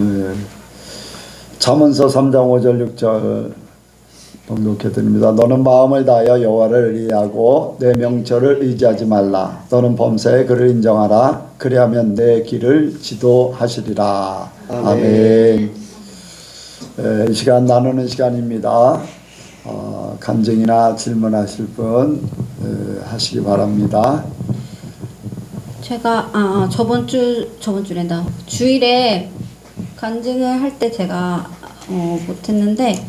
예. 잠언서 3장 5절 6절 봉독해 드립니다. 너는 마음을 다하여 여호와를 의뢰하고 내 명철을 의지하지 말라. 너는 범사에 그를 인정하라. 그리하면 내 길을 지도하시리라. 아멘. 이 시간 나누는 시간입니다. 간증이나 질문하실 분 하시기 바랍니다. 제가 저번 주랜다. 주일에 간증을 할 때 제가 못했는데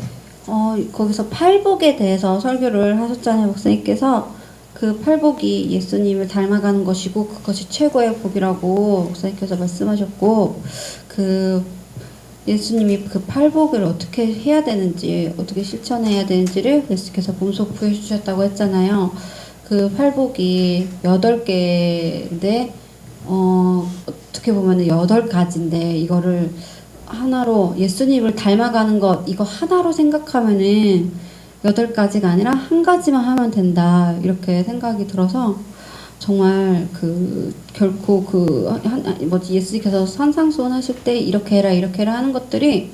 거기서 팔복에 대해서 설교를 하셨잖아요, 목사님께서. 그 팔복이 예수님을 닮아가는 것이고 그것이 최고의 복이라고 목사님께서 말씀하셨고, 그 예수님이 그 팔복을 어떻게 해야 되는지, 어떻게 실천해야 되는지를 예수께서 몸소 보여주셨다고 했잖아요. 그 팔복이 8개인데 어떻게 보면 8가지인데 이거를 하나로 예수님을 닮아가는 것, 이거 하나로 생각하면은 8가지가 아니라 한 가지만 하면 된다, 이렇게 생각이 들어서 정말 결코 예수님께서 산상수훈 하실 때 이렇게 해라 이렇게 해라 하는 것들이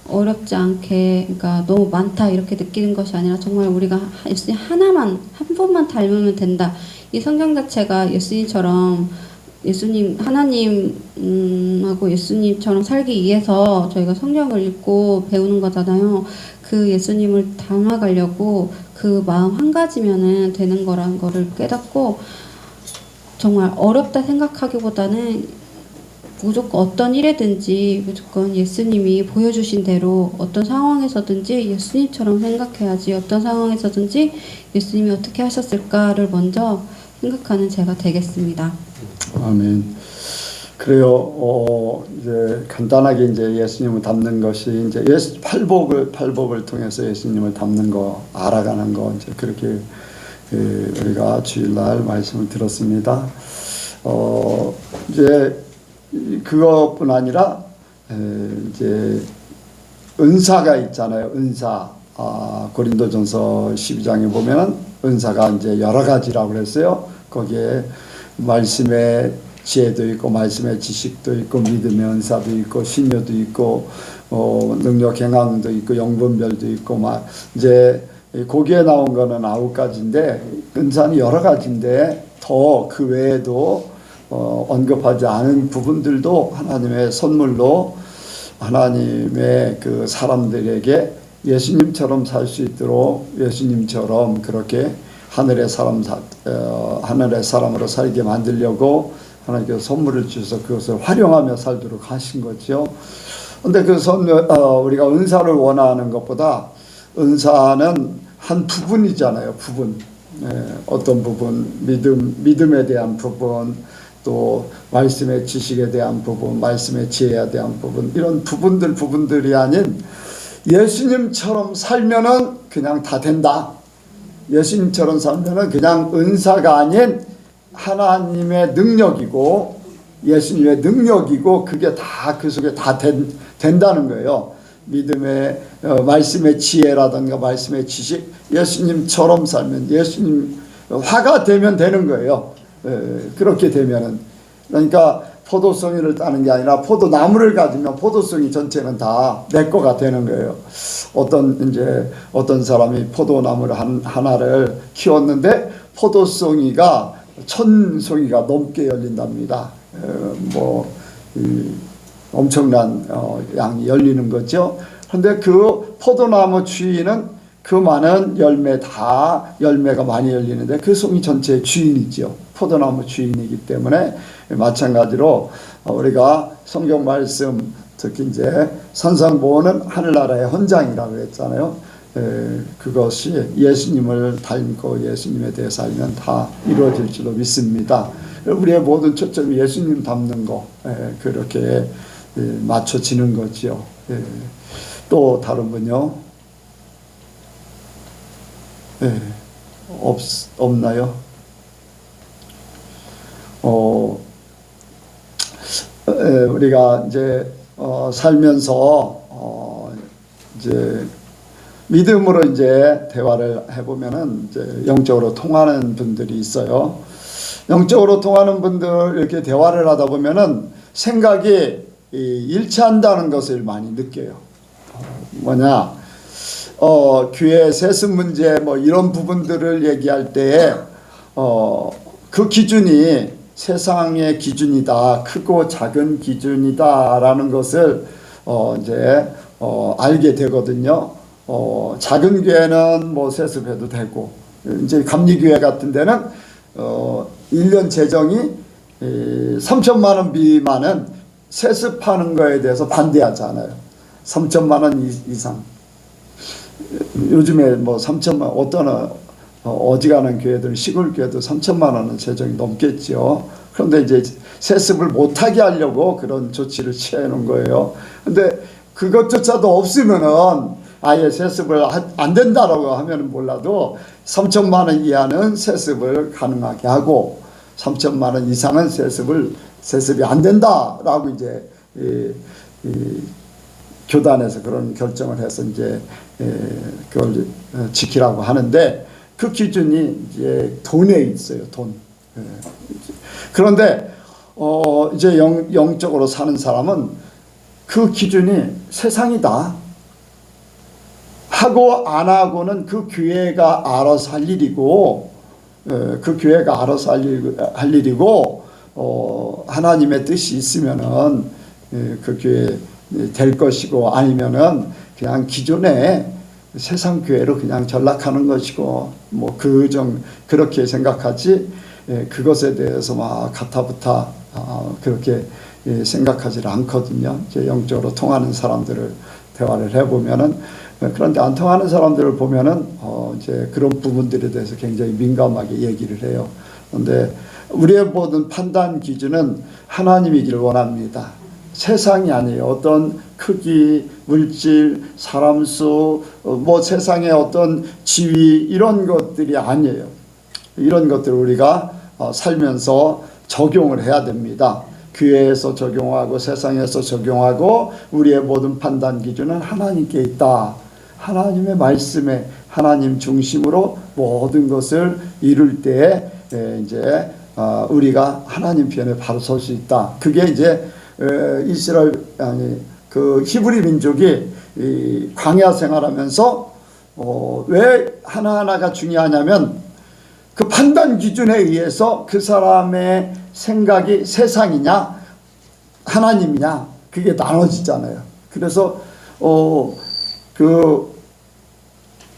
어렵지 않게, 그러니까 너무 많다 이렇게 느끼는 것이 아니라 정말 우리가 예수님 한 분만 닮으면 된다. 이 성경 자체가 예수님처럼, 예수님 하나님하고 예수님처럼 살기 위해서 저희가 성경을 읽고 배우는 거잖아요. 그 예수님을 닮아가려고 그 마음 한 가지면은 되는 거라는 거를 깨닫고, 정말 어렵다 생각하기보다는 무조건 어떤 일에든지 무조건 예수님이 보여주신 대로 어떤 상황에서든지 예수님처럼 생각해야지, 어떤 상황에서든지 예수님이 어떻게 하셨을까를 먼저 생각하는 제가 되겠습니다. 아멘. 그래요. 이제 간단하게 이제 예수님을 닮는 것이 이제 팔복을 통해서 예수님을 닮는 거, 알아가는 거, 이제 그렇게 우리가 주일날 말씀을 들었습니다. 이제 그것뿐 아니라 이제 은사가 있잖아요. 은사. 고린도전서 12장에 보면은 은사가 이제 여러 가지라고 그랬어요. 거기에 말씀의 지혜도 있고, 말씀의 지식도 있고, 믿음의 은사도 있고, 신료도 있고, 능력 행함도 있고, 영분별도 있고, 이제 거기에 나온 거는 9가지인데, 은사는 여러 가지인데 더 그 외에도 언급하지 않은 부분들도 하나님의 선물로 하나님의 그 사람들에게 예수님처럼 살 수 있도록, 예수님처럼 그렇게 하늘의 사람으로 살게 만들려고 하나님께서 선물을 주셔서 그것을 활용하며 살도록 하신 거죠. 근데 그 우리가 은사를 원하는 것보다 은사는 한 부분이잖아요. 부분. 어떤 부분, 믿음에 대한 부분, 또 말씀의 지식에 대한 부분, 말씀의 지혜에 대한 부분, 이런 부분들이 아닌 예수님처럼 살면은 그냥 다 된다. 예수님처럼 살면은 그냥 은사가 아닌 하나님의 능력이고 예수님의 능력이고, 그게 다 그 속에 다 된다는 거예요. 믿음의 말씀의 지혜라든가 말씀의 지식, 예수님처럼 살면, 예수님 화가 되면 되는 거예요. 그렇게 되면은, 그러니까 포도송이를 따는 게 아니라 포도나무를 가지면 포도송이 전체는 다 내 거가 되는 거예요. 어떤 사람이 포도나무를 하나를 키웠는데 포도송이가 1000송이가 넘게 열린답니다. 엄청난 양이 열리는 거죠. 그런데 그 포도나무 주인은 그 많은 열매가 많이 열리는데 그 송이 전체의 주인이죠. 포도나무 주인이기 때문에, 마찬가지로 우리가 성경 말씀, 특히 이제 산상보호는 하늘나라의 헌장이라고 했잖아요. 그것이 예수님을 닮고 예수님에 대해 살면 다 이루어질 줄로 믿습니다. 우리의 모든 초점이 예수님 닮는 거, 그렇게 맞춰지는 거죠. 또 다른 분요? 없나요? 우리가 이제 살면서 이제 믿음으로 이제 대화를 해보면은 이제 영적으로 통하는 분들이 있어요. 영적으로 통하는 분들 이렇게 대화를 하다 보면은 생각이 일치한다는 것을 많이 느껴요. 뭐냐, 교회 세습 문제 뭐 이런 부분들을 얘기할 때에 그 기준이 세상의 기준이다, 크고 작은 기준이다라는 것을 이제 알게 되거든요. 작은 교회는 뭐 세습해도 되고, 이제 감리교회 같은 데는 1년 재정이 3천만 원 미만은 세습하는 거에 대해서 반대하잖아요. 3천만 원 이상. 요즘에 뭐 3천만, 어떤 어지간한 교회들, 시골 교회도 3천만 원은 재정이 넘겠죠. 그런데 이제 세습을 못하게 하려고 그런 조치를 취해 놓은 거예요. 근데 그것조차도 없으면은 아예 세습을 안 된다라고 하면은 몰라도 3천만 원 이하는 세습을 가능하게 하고 3천만 원 이상은 세습이 안 된다라고 이제 교단에서 그런 결정을 해서 이제 그걸 지키라고 하는데, 그 기준이 이제 돈에 있어요. 돈. 그런데 이제 영적으로 사는 사람은 그 기준이 세상이다 하고 안 하고는 그 교회가 알아서 할 일이고, 그 교회가 알아서 할 일이고, 하나님의 뜻이 있으면은 그 교회 될 것이고, 아니면은 그냥 기존에 세상 교회로 그냥 전락하는 것이고, 뭐 그렇게 생각하지, 그것에 대해서 막 가타부타 그렇게 생각하지 않거든요. 이제 영적으로 통하는 사람들을 대화를 해보면은, 그런데 안 통하는 사람들을 보면은 이제 그런 부분들에 대해서 굉장히 민감하게 얘기를 해요. 그런데 우리의 모든 판단 기준은 하나님이기를 원합니다. 세상이 아니에요. 어떤 크기, 물질, 사람 수, 뭐 세상의 어떤 지위, 이런 것들이 아니에요. 이런 것들을 우리가 살면서 적용을 해야 됩니다. 교회에서 적용하고 세상에서 적용하고, 우리의 모든 판단 기준은 하나님께 있다. 하나님의 말씀에, 하나님 중심으로 모든 것을 이룰 때에 이제 우리가 하나님 편에 바로 설 수 있다. 그게 이제 이스라엘, 그 히브리 민족이 이 광야 생활하면서 왜 하나하나가 중요하냐면, 그 판단 기준에 의해서 그 사람의 생각이 세상이냐 하나님이냐 그게 나눠지잖아요. 그래서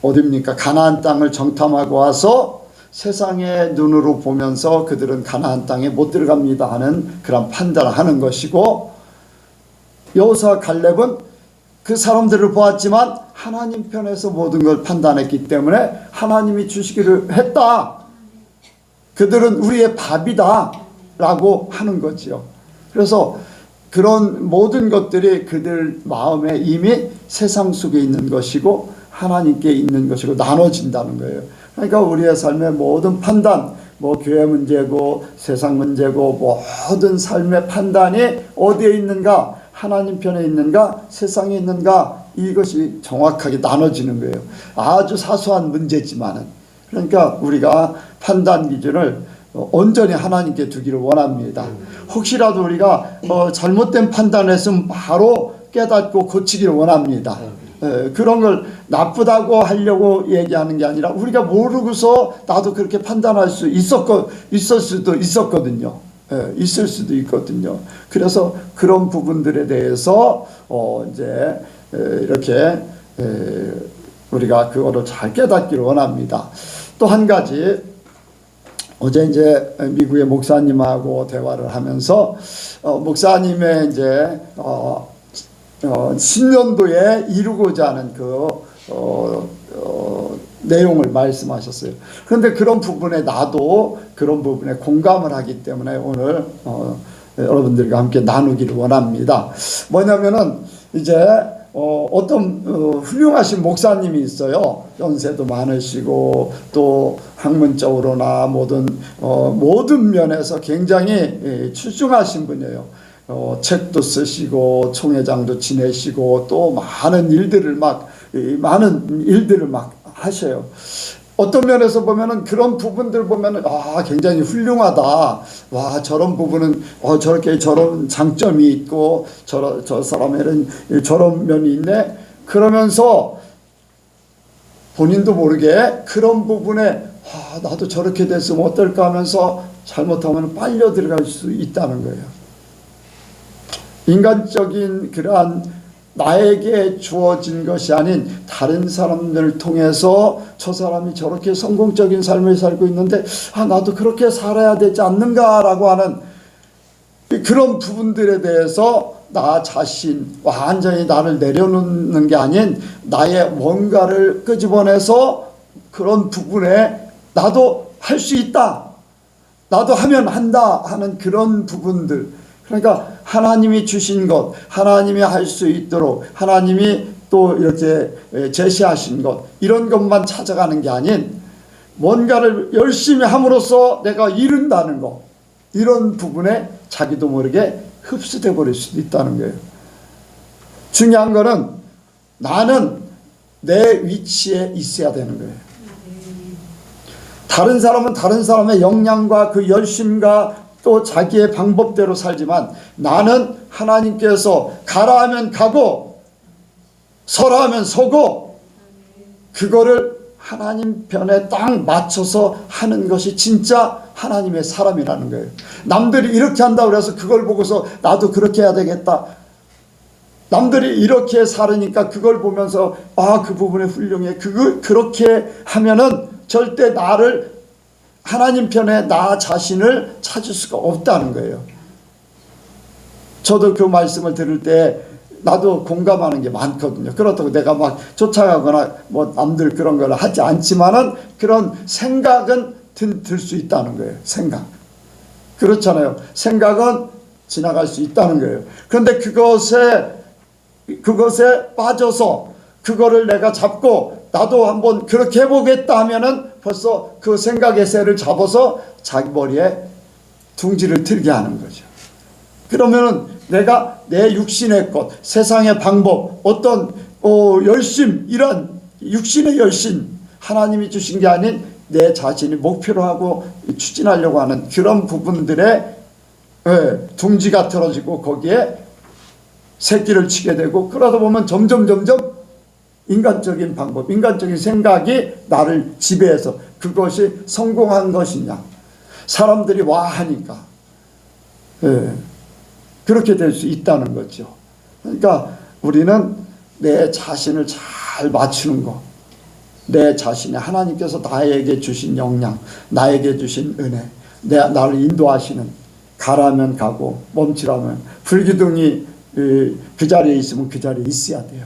어딥니까? 가나안 땅을 정탐하고 와서 세상의 눈으로 보면서 그들은 가나안 땅에 못 들어갑니다 하는 그런 판단을 하는 것이고, 여호수아 갈렙은 그 사람들을 보았지만 하나님 편에서 모든 걸 판단했기 때문에 하나님이 주시기를 했다. 그들은 우리의 밥이다 라고 하는 거지요. 그래서 그런 모든 것들이 그들 마음에 이미 세상 속에 있는 것이고 하나님께 있는 것이고 나눠진다는 거예요. 그러니까 우리의 삶의 모든 판단, 뭐 교회 문제고 세상 문제고 모든 삶의 판단이 어디에 있는가, 하나님 편에 있는가 세상에 있는가, 이것이 정확하게 나눠지는 거예요. 아주 사소한 문제지만은. 그러니까 우리가 판단 기준을 온전히 하나님께 두기를 원합니다. 혹시라도 우리가 잘못된 판단을 했으면 바로 깨닫고 고치기를 원합니다. 그런 걸 나쁘다고 하려고 얘기하는 게 아니라, 우리가 모르고서 나도 그렇게 판단할 수 있을 수도 있었거든요. 있을 수도 있거든요. 그래서 그런 부분들에 대해서 이제 이렇게 우리가 그거를 잘 깨닫기를 원합니다. 또 한 가지, 어제 이제 미국의 목사님하고 대화를 하면서 목사님의 이제 신년도에 이루고자 하는 그 내용을 말씀하셨어요. 그런데 그런 부분에 나도 그런 부분에 공감을 하기 때문에 오늘 여러분들과 함께 나누기를 원합니다. 뭐냐면은 이제 어떤 훌륭하신 목사님이 있어요. 연세도 많으시고 또 학문적으로나 모든 면에서 굉장히 출중하신 분이에요. 책도 쓰시고 총회장도 지내시고 또 많은 일들을 막 하셔요. 어떤 면에서 보면은 그런 부분들 보면은 굉장히 훌륭하다. 와, 저런 부분은 저렇게 저런 장점이 있고 저 사람에는 저런 면이 있네. 그러면서 본인도 모르게 그런 부분에 나도 저렇게 됐으면 어떨까 하면서 잘못하면 빨려 들어갈 수 있다는 거예요. 인간적인 그러한 나에게 주어진 것이 아닌 다른 사람들을 통해서 저 사람이 저렇게 성공적인 삶을 살고 있는데 나도 그렇게 살아야 되지 않는가라고 하는 그런 부분들에 대해서 나 자신 완전히 나를 내려놓는 게 아닌 나의 뭔가를 끄집어내서 그런 부분에 나도 할 수 있다, 나도 하면 한다 하는 그런 부분들, 그러니까 하나님이 주신 것, 하나님이 할 수 있도록 하나님이 또 이렇게 제시하신 것, 이런 것만 찾아가는 게 아닌 뭔가를 열심히 함으로써 내가 이룬다는 것, 이런 부분에 자기도 모르게 흡수돼 버릴 수도 있다는 거예요. 중요한 거는 나는 내 위치에 있어야 되는 거예요. 다른 사람은 다른 사람의 역량과 그 열심과 또 자기의 방법대로 살지만 나는 하나님께서 가라 하면 가고 서라 하면 서고 그거를 하나님 편에 딱 맞춰서 하는 것이 진짜 하나님의 사람이라는 거예요. 남들이 이렇게 한다고 해서 그걸 보고서 나도 그렇게 해야 되겠다. 남들이 이렇게 살으니까 그걸 보면서 그 부분에 훌륭해. 그렇게 하면은 절대 나를 하나님 편에 나 자신을 찾을 수가 없다는 거예요. 저도 그 말씀을 들을 때 나도 공감하는 게 많거든요. 그렇다고 내가 막 쫓아가거나 뭐 남들 그런 걸 하지 않지만은 그런 생각은 들 수 있다는 거예요. 생각. 그렇잖아요. 생각은 지나갈 수 있다는 거예요. 그런데 그것에 빠져서 그거를 내가 잡고 나도 한번 그렇게 해보겠다 하면은 벌써 그 생각의 새를 잡아서 자기 머리에 둥지를 틀게 하는 거죠. 그러면은 내가 내 육신의 것, 세상의 방법, 어떤 열심, 이런 육신의 열심, 하나님이 주신 게 아닌 내 자신이 목표로 하고 추진하려고 하는 그런 부분들에 둥지가 틀어지고 거기에 새끼를 치게 되고, 그러다 보면 점점 인간적인 방법, 인간적인 생각이 나를 지배해서 그것이 성공한 것이냐, 사람들이 와 하니까 그렇게 될 수 있다는 거죠. 그러니까 우리는 내 자신을 잘 맞추는 것, 내 자신이 하나님께서 나에게 주신 역량, 나에게 주신 은혜, 나를 인도하시는, 가라면 가고 멈추라면, 불기둥이 그 자리에 있으면 그 자리에 있어야 돼요.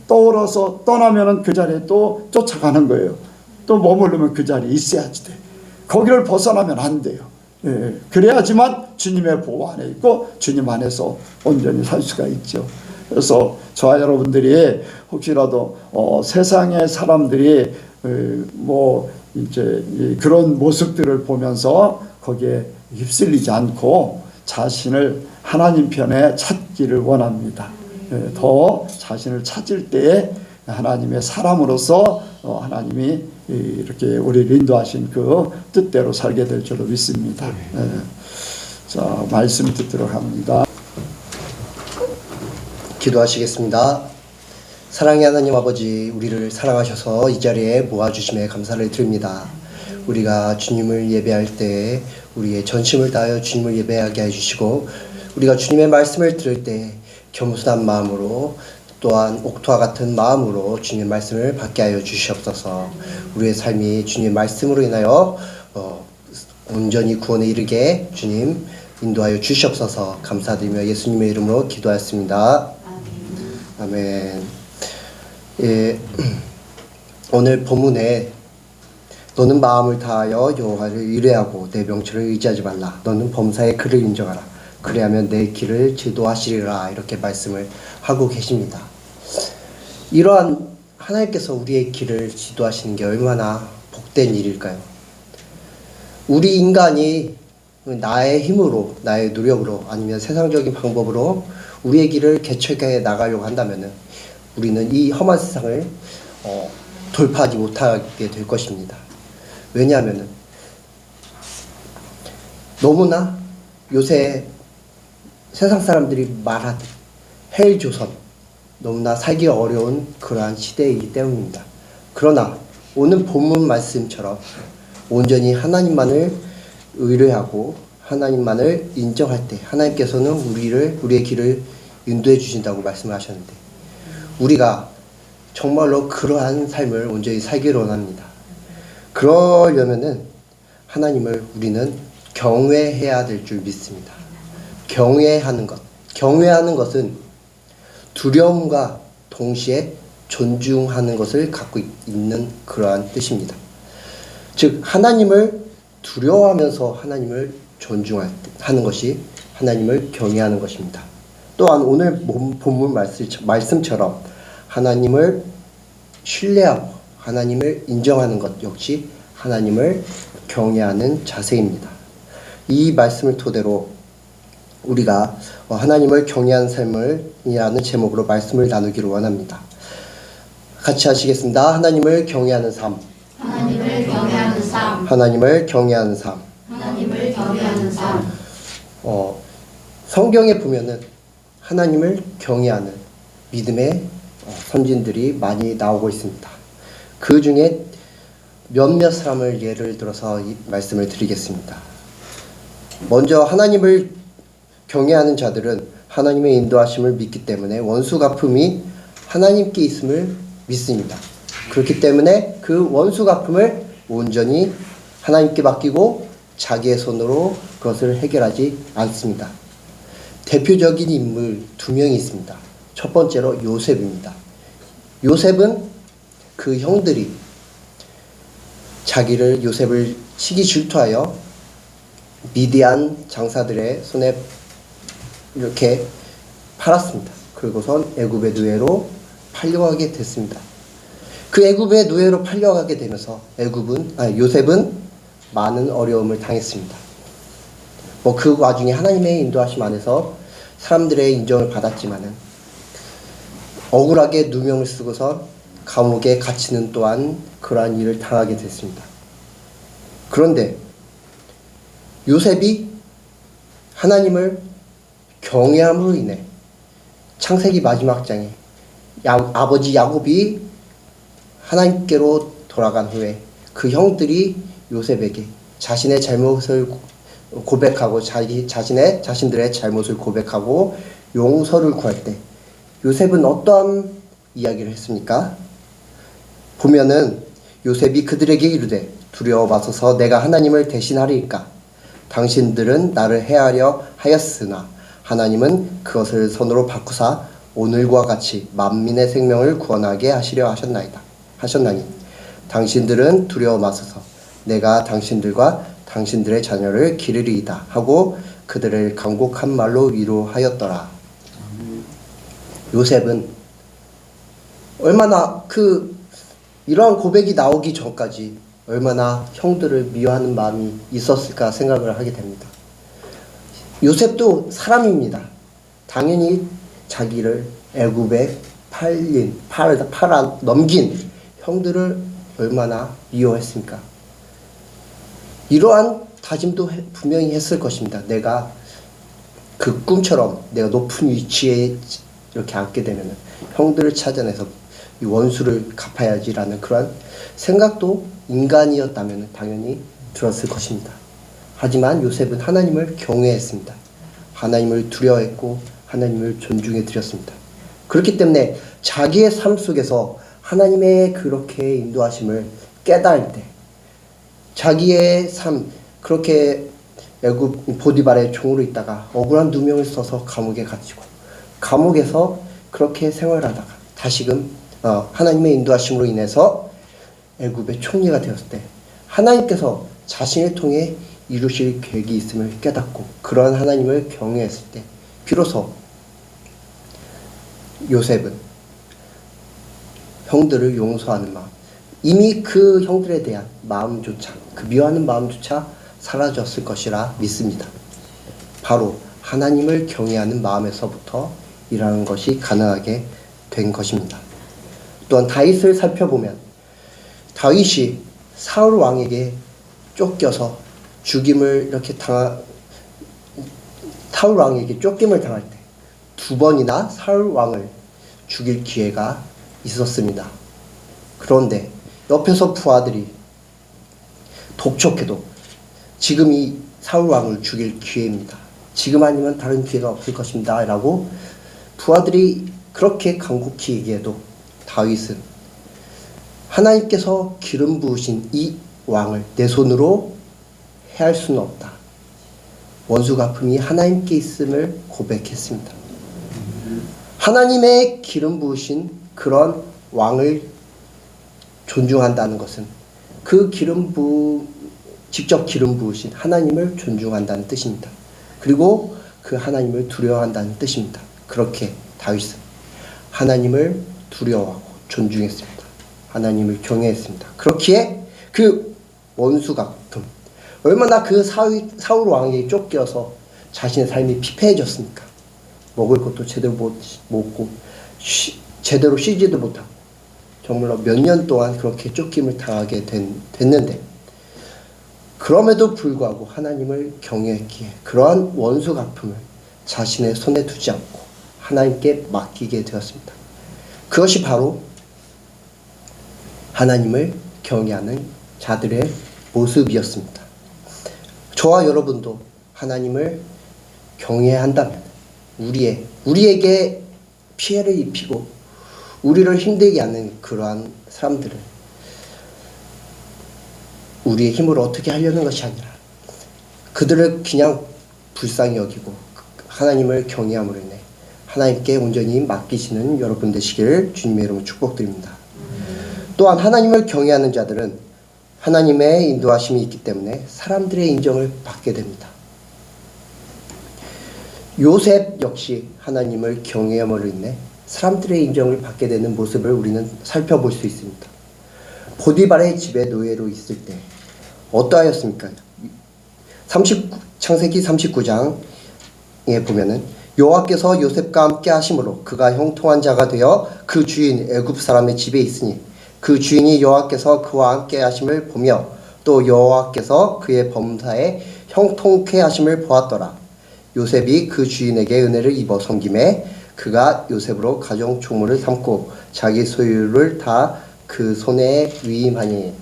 떠오르서 떠나면은 그 자리에 또 쫓아가는 거예요. 또 머무르면 그 자리에 있어야지 돼. 거기를 벗어나면 안 돼요. 그래야지만 주님의 보호 안에 있고 주님 안에서 온전히 살 수가 있죠. 그래서 저와 여러분들이 혹시라도 세상의 사람들이 뭐 이제 그런 모습들을 보면서 거기에 휩쓸리지 않고 자신을 하나님 편에 찾기를 원합니다. 더 자신을 찾을 때에 하나님의 사람으로서 하나님이 이렇게 우리를 인도하신 그 뜻대로 살게 될 줄로 믿습니다. 자, 말씀 듣도록 합니다. 기도하시겠습니다. 사랑의 하나님 아버지, 우리를 사랑하셔서 이 자리에 모아주심에 감사를 드립니다. 우리가 주님을 예배할 때 우리의 전심을 다하여 주님을 예배하게 해주시고, 우리가 주님의 말씀을 들을 때 겸손한 마음으로, 또한 옥토와 같은 마음으로 주님의 말씀을 받게 하여 주시옵소서. 우리의 삶이 주님의 말씀으로 인하여 온전히 구원에 이르게 주님 인도하여 주시옵소서. 감사드리며 예수님의 이름으로 기도하였습니다. 아멘. 예, 오늘 본문에 너는 마음을 다하여 여호와를 의뢰하고 내 명철을 의지하지 말라. 너는 범사의 그를 인정하라. 그리하면 내 길을 지도하시리라. 이렇게 말씀을 하고 계십니다. 이러한 하나님께서 우리의 길을 지도하시는 게 얼마나 복된 일일까요? 우리 인간이 나의 힘으로, 나의 노력으로, 아니면 세상적인 방법으로 우리의 길을 개척해 나가려고 한다면 우리는 이 험한 세상을 돌파하지 못하게 될 것입니다. 왜냐하면 너무나 요새 세상 사람들이 말하듯 헬조선, 너무나 살기 어려운 그러한 시대이기 때문입니다. 그러나 오늘 본문 말씀처럼 온전히 하나님만을 의뢰하고 하나님만을 인정할 때 하나님께서는 우리의 길을 인도해 주신다고 말씀을 하셨는데, 우리가 정말로 그러한 삶을 온전히 살기를 원합니다. 그러려면은 하나님을 우리는 경외해야 될 줄 믿습니다. 경외하는 것은 두려움과 동시에 존중하는 것을 갖고 있는 그러한 뜻입니다. 즉 하나님을 두려워하면서 하나님을 존중하는 것이 하나님을 경외하는 것입니다. 또한 오늘 본문 말씀처럼 하나님을 신뢰하고 하나님을 인정하는 것 역시 하나님을 경외하는 자세입니다. 이 말씀을 토대로 우리가 하나님을 경외하는 삶을 이라는 제목으로 말씀을 나누기를 원합니다. 같이 하시겠습니다. 하나님을 경외하는 삶. 하나님을 경외하는 삶. 하나님을 경외하는 삶. 하나님을 경외하는 삶. 성경에 보면은 하나님을 경외하는 믿음의 선진들이 많이 나오고 있습니다. 그 중에 몇몇 사람을 예를 들어서 이 말씀을 드리겠습니다. 먼저 하나님을 경외하는 자들은 하나님의 인도하심을 믿기 때문에 원수 갚음이 하나님께 있음을 믿습니다. 그렇기 때문에 그 원수 갚음을 온전히 하나님께 맡기고 자기의 손으로 그것을 해결하지 않습니다. 대표적인 인물 두 명이 있습니다. 첫 번째로 요셉입니다. 요셉은 그 형들이 요셉을 시기 질투하여 미디안 장사들의 손에 이렇게 팔았습니다. 그리고선 애굽의 노예로 팔려가게 됐습니다. 그 애굽의 노예로 팔려가게 되면서 요셉은 많은 어려움을 당했습니다. 그 와중에 하나님의 인도하심 안에서 사람들의 인정을 받았지만은 억울하게 누명을 쓰고서 감옥에 갇히는 또한 그러한 일을 당하게 됐습니다. 그런데 요셉이 하나님을 경외함으로 인해 창세기 마지막 장에 아버지 야곱이 하나님께로 돌아간 후에 그 형들이 요셉에게 자신의 잘못을 고백하고 자신들의 잘못을 고백하고 용서를 구할 때 요셉은 어떠한 이야기를 했습니까? 보면은 요셉이 그들에게 이르되 두려워 마소서 내가 하나님을 대신하리이까 당신들은 나를 해하려 하였으나 하나님은 그것을 선으로 바꾸사 오늘과 같이 만민의 생명을 구원하게 하시려 하셨나니 당신들은 두려워 마소서 내가 당신들과 당신들의 자녀를 기르리이다 하고 그들을 간곡한 말로 위로하였더라. 요셉은 얼마나 이러한 고백이 나오기 전까지 얼마나 형들을 미워하는 마음이 있었을까 생각을 하게 됩니다. 요셉도 사람입니다. 당연히 자기를 애굽에 넘긴 형들을 얼마나 미워했습니까? 이러한 다짐도 분명히 했을 것입니다. 내가 그 꿈처럼 내가 높은 위치에 이렇게 앉게 되면 형들을 찾아내서 이 원수를 갚아야지라는 그런 생각도 인간이었다면 당연히 들었을 것입니다. 하지만 요셉은 하나님을 경외했습니다. 하나님을 두려워했고 하나님을 존중해 드렸습니다. 그렇기 때문에 자기의 삶 속에서 하나님의 그렇게 인도하심을 깨달을 때 자기의 삶 그렇게 애굽 보디발의 종으로 있다가 억울한 누명을 써서 감옥에 갇히고 감옥에서 그렇게 생활하다가 다시금 하나님의 인도하심으로 인해서 애굽의 총리가 되었을 때 하나님께서 자신을 통해 이루실 계획이 있음을 깨닫고 그런 하나님을 경외했을 때 비로소 요셉은 형들을 용서하는 마음, 이미 그 형들에 대한 마음조차, 그 미워하는 마음조차 사라졌을 것이라 믿습니다. 바로 하나님을 경외하는 마음에서부터 일하는 것이 가능하게 된 것입니다. 또한 다윗을 살펴보면 다윗이 사울 왕에게 쫓겨서 죽임을 이렇게 사울 왕에게 쫓김을 당할 때 2번이나 사울 왕을 죽일 기회가 있었습니다. 그런데 옆에서 부하들이 독촉해도 지금 이 사울 왕을 죽일 기회입니다. 지금 아니면 다른 기회가 없을 것입니다. 라고 부하들이 그렇게 간곡히 얘기해도 다윗은 하나님께서 기름 부으신 이 왕을 내 손으로 해할 수는 없다. 원수 갚음이 하나님께 있음을 고백했습니다. 하나님의 기름 부으신 그런 왕을 존중한다는 것은 그 직접 기름 부으신 하나님을 존중한다는 뜻입니다. 그리고 그 하나님을 두려워한다는 뜻입니다. 그렇게 다윗은 하나님을 두려워하고 존중했습니다. 하나님을 경외했습니다. 그렇기에 그 원수 갚음, 얼마나 그 사울 왕에게 쫓겨서 자신의 삶이 피폐해졌습니까? 먹을 것도 제대로 못 먹고 제대로 쉬지도 못하고 정말로 몇 년 동안 그렇게 쫓김을 당하게 됐는데, 그럼에도 불구하고 하나님을 경외했기에 그러한 원수 갚음을 자신의 손에 두지 않고 하나님께 맡기게 되었습니다. 그것이 바로 하나님을 경외하는 자들의 모습이었습니다. 저와 여러분도 하나님을 경외한다면 우리에게 피해를 입히고 우리를 힘들게 하는 그러한 사람들을 우리의 힘으로 어떻게 하려는 것이 아니라 그들을 그냥 불쌍히 여기고 하나님을 경외함으로 인해 하나님께 온전히 맡기시는 여러분 되시길 주님의 이름으로 축복드립니다. 또한 하나님을 경외하는 자들은 하나님의 인도하심이 있기 때문에 사람들의 인정을 받게 됩니다. 요셉 역시 하나님을 경외함으로 인해 사람들의 인정을 받게 되는 모습을 우리는 살펴볼 수 있습니다. 보디발의 집에 노예로 있을 때 어떠하였습니까? 창세기 39장에 보면은 여호와께서 요셉과 함께 하심으로 그가 형통한 자가 되어 그 주인 애굽 사람의 집에 있으니 그 주인이 여호와께서 그와 함께 하심을 보며 또 여호와께서 그의 범사에 형통케 하심을 보았더라. 요셉이 그 주인에게 은혜를 입어 섬김에 그가 요셉으로 가정 총무를 삼고 자기 소유를 다 그 손에 위임하니.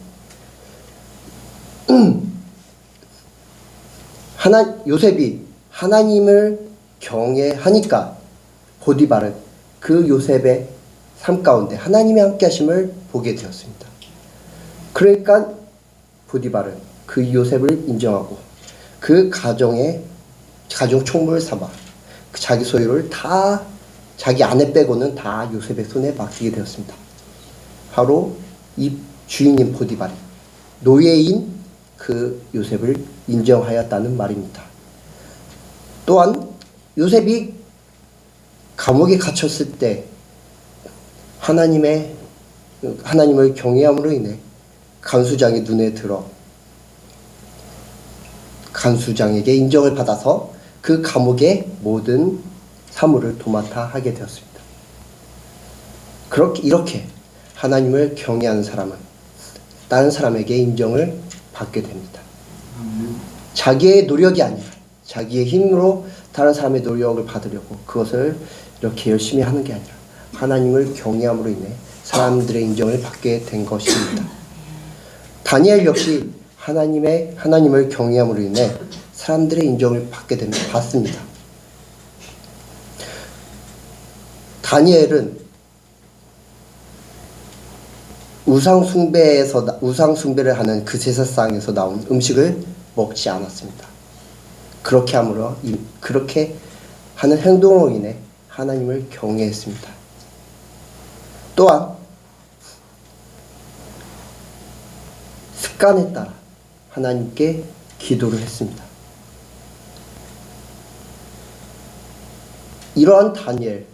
요셉이 하나님을 경외하니까 보디발은 그 요셉의 삶 가운데 하나님의 함께 하심을 보게 되었습니다. 그러니까 보디발은 그 요셉을 인정하고 그 가정 총무를 삼아 자기 소유를 다 자기 아내 빼고는 다 요셉의 손에 맡기게 되었습니다. 바로 이 주인인 보디발이 노예인 그 요셉을 인정하였다는 말입니다. 또한 요셉이 감옥에 갇혔을 때 하나님을 경외함으로 인해 간수장의 눈에 들어 간수장에게 인정을 받아서 그 감옥의 모든 사물을 도맡아 하게 되었습니다. 이렇게 하나님을 경외하는 사람은 다른 사람에게 인정을 받게 됩니다. 자기의 노력이 아니라 자기의 힘으로 다른 사람의 노력을 받으려고 그것을 이렇게 열심히 하는 게 아니라 하나님을 경외함으로 인해 사람들의 인정을 받게 된 것입니다. 다니엘 역시 하나님을 경외함으로 인해 사람들의 인정을 받습니다. 다니엘은 우상숭배를 하는 그 제사상에서 나온 음식을 먹지 않았습니다. 그렇게 하는 행동으로 인해 하나님을 경외했습니다. 또한 습관에 따라 하나님께 기도를 했습니다. 이러한 다니엘을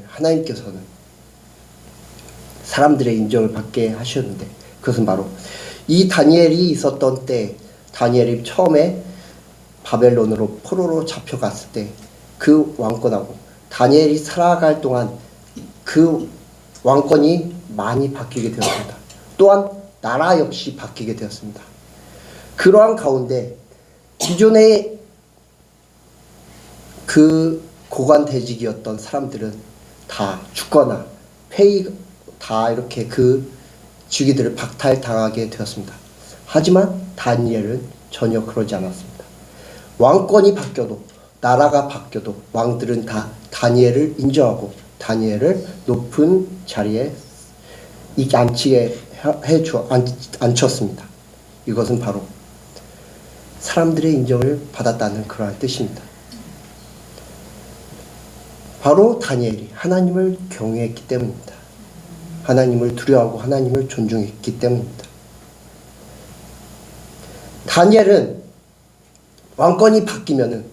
하나님께서는 사람들의 인정을 받게 하셨는데, 그것은 바로 이 다니엘이 있었던 때, 다니엘이 처음에 바벨론으로 포로로 잡혀갔을 때 그 왕권하고 다니엘이 살아갈 동안 그 왕권이 많이 바뀌게 되었습니다. 또한 나라 역시 바뀌게 되었습니다. 그러한 가운데 기존의 그 고관대직이었던 사람들은 다 죽거나 다 이렇게 그 직위들을 박탈당하게 되었습니다. 하지만 다니엘은 전혀 그러지 않았습니다. 왕권이 바뀌어도 나라가 바뀌어도 왕들은 다 다니엘을 인정하고 다니엘을 높은 자리에 앉혔습니다. 이것은 바로 사람들의 인정을 받았다는 그러한 뜻입니다. 바로 다니엘이 하나님을 경외했기 때문입니다. 하나님을 두려워하고 하나님을 존중했기 때문입니다. 다니엘은 왕권이 바뀌면은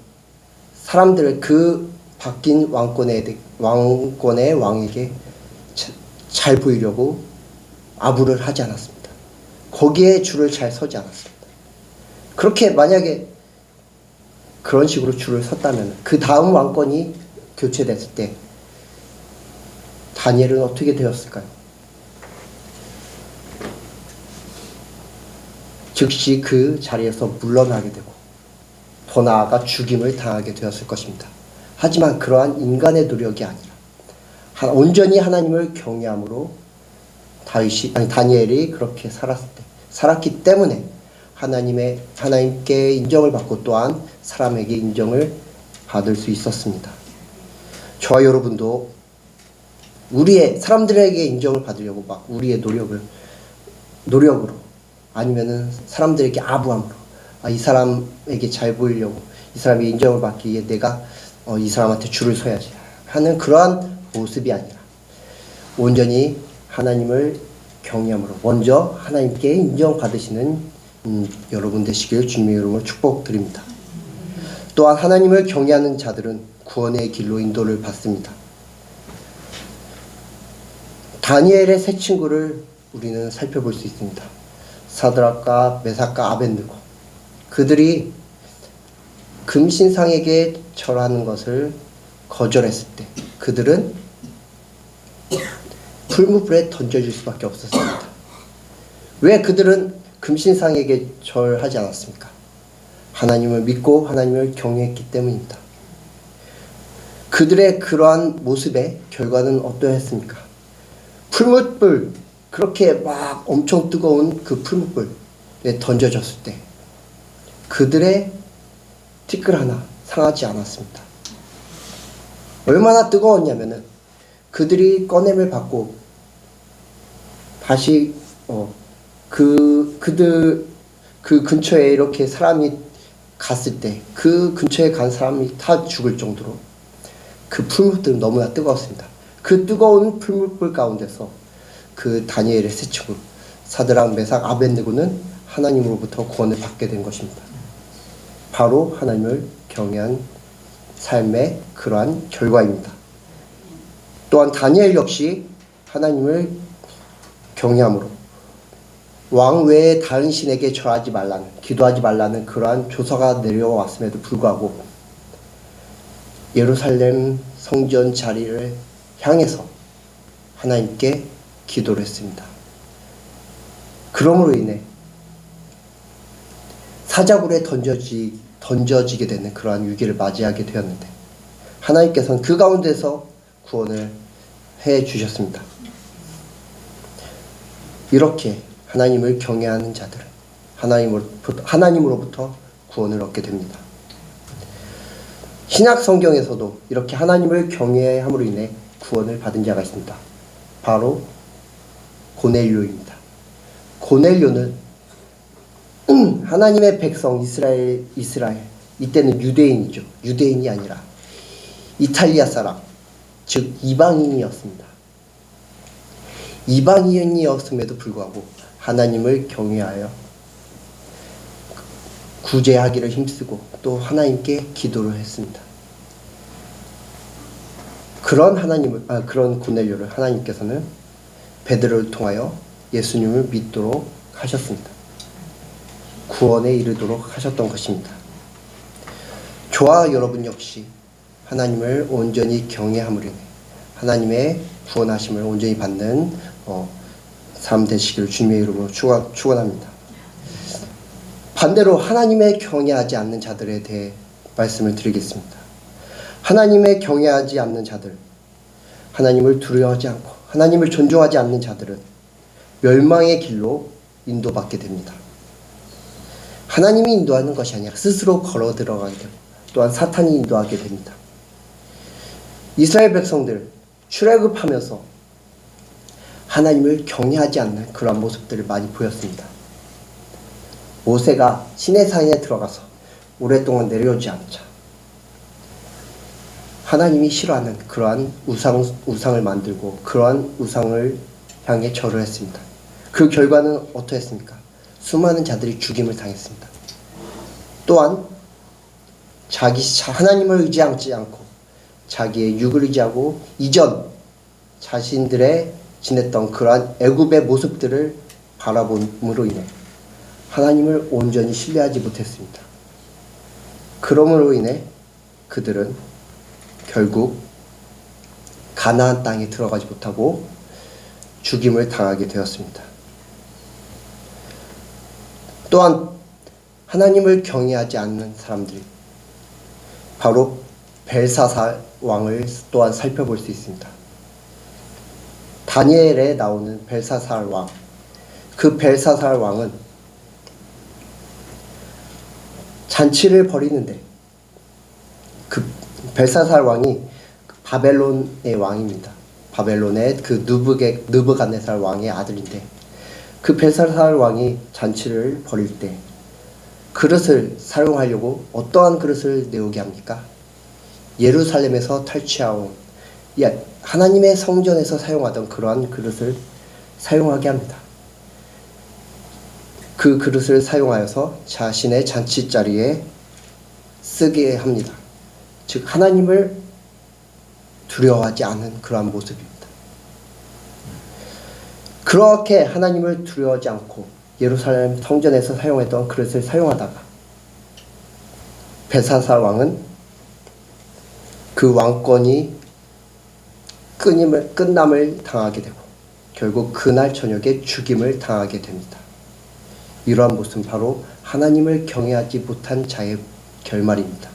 사람들을 그 바뀐 왕권의 왕에게 잘 보이려고 아부를 하지 않았습니다. 거기에 줄을 잘 서지 않았습니다. 그렇게 만약에 그런 식으로 줄을 섰다면 그 다음 왕권이 교체됐을 때 다니엘은 어떻게 되었을까요? 즉시 그 자리에서 물러나게 되고 더 나아가 죽임을 당하게 되었을 것입니다. 하지만 그러한 인간의 노력이 아니라 온전히 하나님을 경외함으로 다니엘이 그렇게 살았기 때문에 하나님께 인정을 받고 또한 사람에게 인정을 받을 수 있었습니다. 저와 여러분도 사람들에게 인정을 받으려고 막 우리의 노력으로 아니면은 사람들에게 아부함으로 이 사람에게 잘 보이려고 이 사람이 인정을 받기 위해 내가 이 사람한테 줄을 서야지 하는 그러한 모습이 아니라 온전히 하나님을 경외함으로 먼저 하나님께 인정받으시는 여러분 되시길 주님의 이름으로 축복드립니다. 또한 하나님을 경외하는 자들은 구원의 길로 인도를 받습니다. 다니엘의 세 친구를 우리는 살펴볼 수 있습니다. 사드락과 메삭과 아벳느고, 그들이 금신상에게 절하는 것을 거절했을 때 그들은 풀무불에 던져질 수밖에 없었습니다. 왜 그들은 금신상에게 절하지 않았습니까? 하나님을 믿고 하나님을 경외했기 때문입니다. 그들의 그러한 모습의 결과는 어떠했습니까? 풀무불, 그렇게 막 엄청 뜨거운 그 풀무불에 던져졌을 때 그들의 티끌 하나 상하지 않았습니다. 얼마나 뜨거웠냐면은 그들이 꺼냄을 받고 다시 그 근처에 이렇게 사람이 갔을 때 그 근처에 간 사람이 다 죽을 정도로 그 풀무불은 너무나 뜨거웠습니다. 그 뜨거운 풀무불 가운데서 그 다니엘의 세 친구 사드락, 메삭, 아벳느고는 하나님으로부터 구원을 받게 된 것입니다. 바로 하나님을 경외한 삶의 그러한 결과입니다. 또한 다니엘 역시 하나님을 경외함으로 왕 외에 다른 신에게 절하지 말라는, 기도하지 말라는 그러한 조서가 내려왔음에도 불구하고 예루살렘 성전 자리를 향해서 하나님께 기도를 했습니다. 그러므로 인해 사자굴에 던져지게 되는 그러한 위기를 맞이하게 되었는데 하나님께서는 그 가운데서 구원을 해 주셨습니다. 이렇게 하나님을 경외하는 자들은 하나님으로부터 구원을 얻게 됩니다. 신약 성경에서도 이렇게 하나님을 경외함으로 인해 구원을 받은 자가 있습니다. 바로 고넬료입니다. 고넬료는 하나님의 백성 이스라엘, 이때는 유대인이죠. 유대인이 아니라 이탈리아 사람, 즉 이방인이었습니다. 이방인이었음에도 불구하고 하나님을 경외하여 구제하기를 힘쓰고 또 하나님께 기도를 했습니다. 그런 고넬료를 하나님께서는 베드로를 통하여 예수님을 믿도록 하셨습니다. 구원에 이르도록 하셨던 것입니다. 저와 여러분 역시 하나님을 온전히 경외함으로 인해 하나님의 구원하심을 온전히 받는 삶 되시기를 주님의 이름으로 축원합니다. 반대로 하나님의 경외하지 않는 자들에 대해 말씀을 드리겠습니다. 하나님의 경외하지 않는 자들, 하나님을 두려워하지 않고 하나님을 존중하지 않는 자들은 멸망의 길로 인도받게 됩니다. 하나님이 인도하는 것이 아니라 스스로 걸어 들어가게 되고 또한 사탄이 인도하게 됩니다. 이스라엘 백성들 출애굽하면서 하나님을 경외하지 않는 그런 모습들을 많이 보였습니다. 모세가 시내산에 들어가서 오랫동안 내려오지 않자 하나님이 싫어하는 그러한 우상을 만들고 그러한 우상을 향해 절을 했습니다. 그 결과는 어떠했습니까? 수많은 자들이 죽임을 당했습니다. 또한 하나님을 의지하지 않고 자기의 육을 의지하고 이전 자신들의 지냈던 그러한 애굽의 모습들을 바라봄으로 인해 하나님을 온전히 신뢰하지 못했습니다. 그러므로 인해 그들은 결국 가나안 땅에 들어가지 못하고 죽임을 당하게 되었습니다. 또한 하나님을 경외하지 않는 사람들이 바로 벨사살 왕을 또한 살펴볼 수 있습니다. 다니엘에 나오는 벨사살 왕, 그 벨사살 왕은 잔치를 벌이는데 그 벨사살 왕이 바벨론의 왕입니다. 바벨론의 그 느부갓네살 왕의 아들인데 그 벨사살 왕이 잔치를 벌일 때 그릇을 사용하려고 어떠한 그릇을 내오게 합니까? 예루살렘에서 탈취하온 하나님의 성전에서 사용하던 그러한 그릇을 사용하게 합니다. 그 그릇을 사용하여서 자신의 잔치자리에 쓰게 합니다. 즉 하나님을 두려워하지 않은 그러한 모습입니다. 그렇게 하나님을 두려워하지 않고 예루살렘 성전에서 사용했던 그릇을 사용하다가 벨사살 왕은 그 왕권이 끝남을 당하게 되고 결국 그날 저녁에 죽임을 당하게 됩니다. 이러한 모습은 바로 하나님을 경외하지 못한 자의 결말입니다.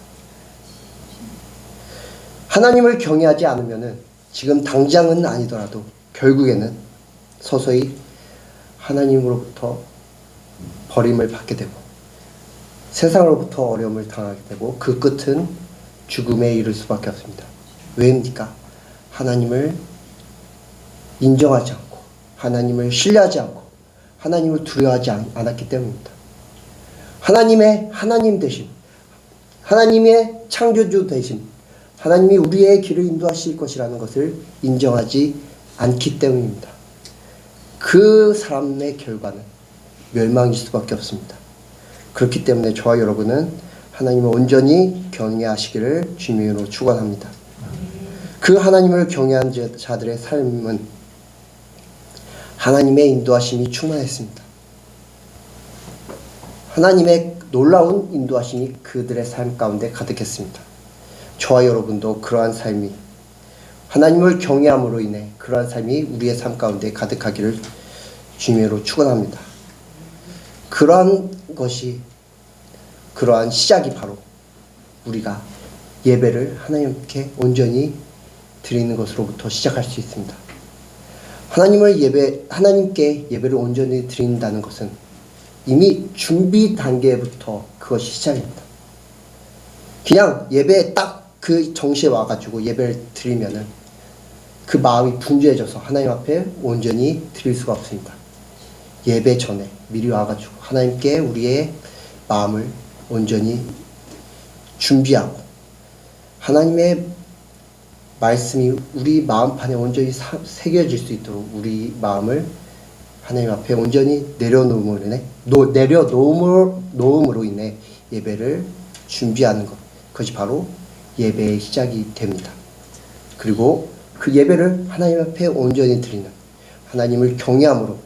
하나님을 경외하지 않으면은 지금 당장은 아니더라도 결국에는 서서히 하나님으로부터 버림을 받게 되고 세상으로부터 어려움을 당하게 되고 그 끝은 죽음에 이를 수밖에 없습니다. 왜입니까? 하나님을 인정하지 않고 하나님을 신뢰하지 않고 하나님을 두려워하지 않았기 때문입니다. 하나님의 하나님 되심, 하나님의 창조주 되심, 하나님이 우리의 길을 인도하실 것이라는 것을 인정하지 않기 때문입니다. 그 사람의 결과는 멸망일 수밖에 없습니다. 그렇기 때문에 저와 여러분은 하나님을 온전히 경외하시기를 주님으로 축원합니다. 그 하나님을 경외하는 자들의 삶은 하나님의 인도하심이 충만했습니다. 하나님의 놀라운 인도하심이 그들의 삶 가운데 가득했습니다. 저와 여러분도 그러한 삶이 하나님을 경외함으로 인해 그러한 삶이 우리의 삶 가운데 가득하기를 주님으로 축원합니다. 그러한 시작이 바로 우리가 예배를 하나님께 온전히 드리는 것으로부터 시작할 수 있습니다. 하나님께 예배를 온전히 드린다는 것은 이미 준비 단계부터 그것이 시작입니다. 그냥 예배에 딱 그 정시에 와가지고 예배를 드리면은 그 마음이 분주해져서 하나님 앞에 온전히 드릴 수가 없습니다. 예배 전에 미리 와가지고 하나님께 우리의 마음을 온전히 준비하고 하나님의 말씀이 우리 마음판에 온전히 새겨질 수 있도록 우리 마음을 하나님 앞에 온전히 내려놓음으로 인해 예배를 준비하는 것, 그것이 바로 예배의 시작이 됩니다. 그리고 그 예배를 하나님 앞에 온전히 드리는, 하나님을 경외함으로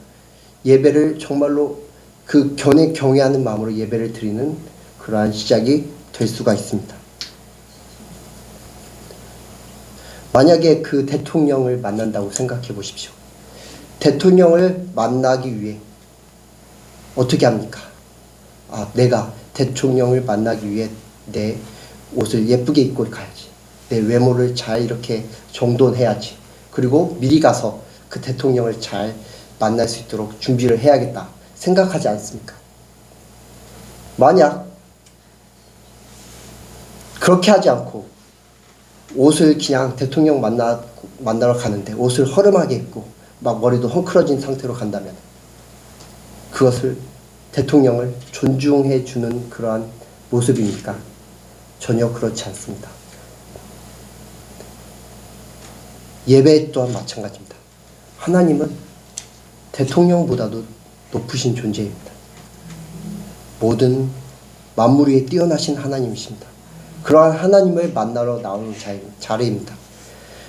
예배를 정말로 그 경외하는 마음으로 예배를 드리는 그러한 시작이 될 수가 있습니다. 만약에 그 대통령을 만난다고 생각해 보십시오. 대통령을 만나기 위해 어떻게 합니까? 내가 대통령을 만나기 위해 내 옷을 예쁘게 입고 가야지. 내 외모를 잘 이렇게 정돈해야지. 그리고 미리 가서 그 대통령을 잘 만날 수 있도록 준비를 해야겠다 생각하지 않습니까? 만약 그렇게 하지 않고 옷을 그냥 대통령 만나러 가는데 옷을 허름하게 입고 막 머리도 헝클어진 상태로 간다면 그것을 대통령을 존중해 주는 그러한 모습입니까? 전혀 그렇지 않습니다. 예배 또한 마찬가지입니다. 하나님은 대통령보다도 높으신 존재입니다. 모든 만물 위에 뛰어나신 하나님이십니다. 그러한 하나님을 만나러 나오는 자리입니다.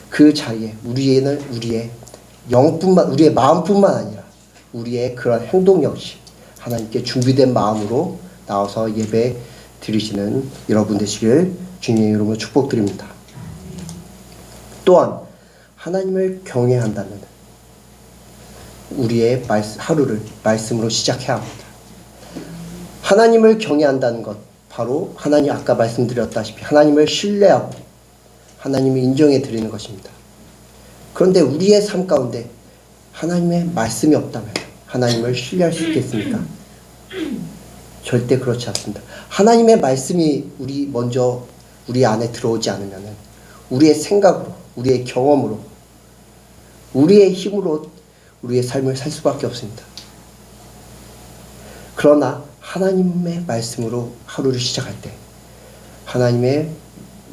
그 자리에 우리의 우리의 마음뿐만 아니라 우리의 그런 행동 역시 하나님께 준비된 마음으로 나와서 예배 드리시는 여러분 되시길 주님의 이름으로 축복드립니다. 또한 하나님을 경외한다면 우리의 하루를 말씀으로 시작해야 합니다. 하나님을 경외한다는 것 바로 하나님 아까 말씀드렸다시피 하나님을 신뢰하고 하나님을 인정해 드리는 것입니다. 그런데 우리의 삶 가운데 하나님의 말씀이 없다면 하나님을 신뢰할 수 있겠습니까? 절대 그렇지 않습니다. 하나님의 말씀이 먼저 우리 안에 들어오지 않으면 우리의 생각으로, 우리의 경험으로, 우리의 힘으로 우리의 삶을 살 수밖에 없습니다. 그러나 하나님의 말씀으로 하루를 시작할 때 하나님의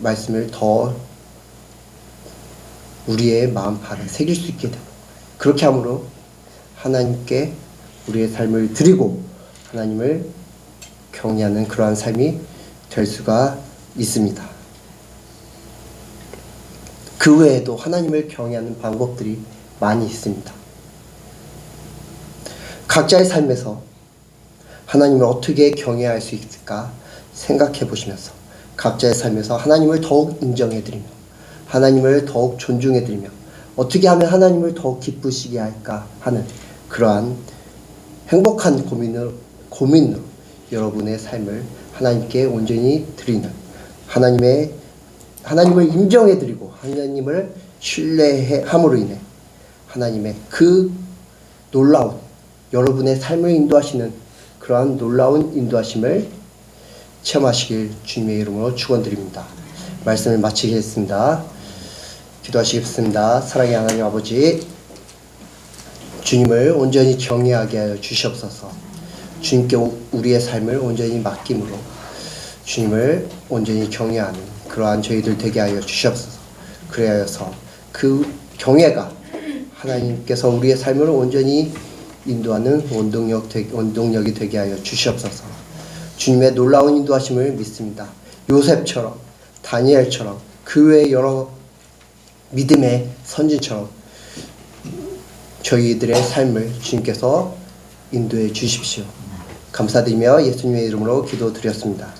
말씀을 더 우리의 마음판에 새길 수 있게 되고 그렇게 함으로 하나님께 우리의 삶을 드리고 하나님을 경외하는 그러한 삶이 될 수가 있습니다. 그 외에도 하나님을 경외하는 방법들이 많이 있습니다. 각자의 삶에서 하나님을 어떻게 경외할 수 있을까 생각해 보시면서 각자의 삶에서 하나님을 더욱 인정해드리며 하나님을 더욱 존중해드리며 어떻게 하면 하나님을 더욱 기쁘시게 할까 하는 그러한 행복한 고민으로 여러분의 삶을 하나님께 온전히 드리는 하나님을 인정해드리고 하나님을 신뢰함으로 인해 하나님의 그 놀라운 여러분의 삶을 인도하시는 그러한 놀라운 인도하심을 체험하시길 주님의 이름으로 축원드립니다. 말씀을 마치겠습니다. 기도하시겠습니다. 사랑의 하나님 아버지, 주님을 온전히 경외하게 하여 주시옵소서. 주님께 우리의 삶을 온전히 맡김으로 주님을 온전히 경외하는 그러한 저희들 되게 하여 주시옵소서. 그래야서 그 경외가 하나님께서 우리의 삶을 온전히 인도하는 원동력이 되게 하여 주시옵소서. 주님의 놀라운 인도하심을 믿습니다. 요셉처럼 다니엘처럼 그 외 여러 믿음의 선진처럼 저희들의 삶을 주님께서 인도해 주십시오. 감사드리며 예수님의 이름으로 기도드렸습니다.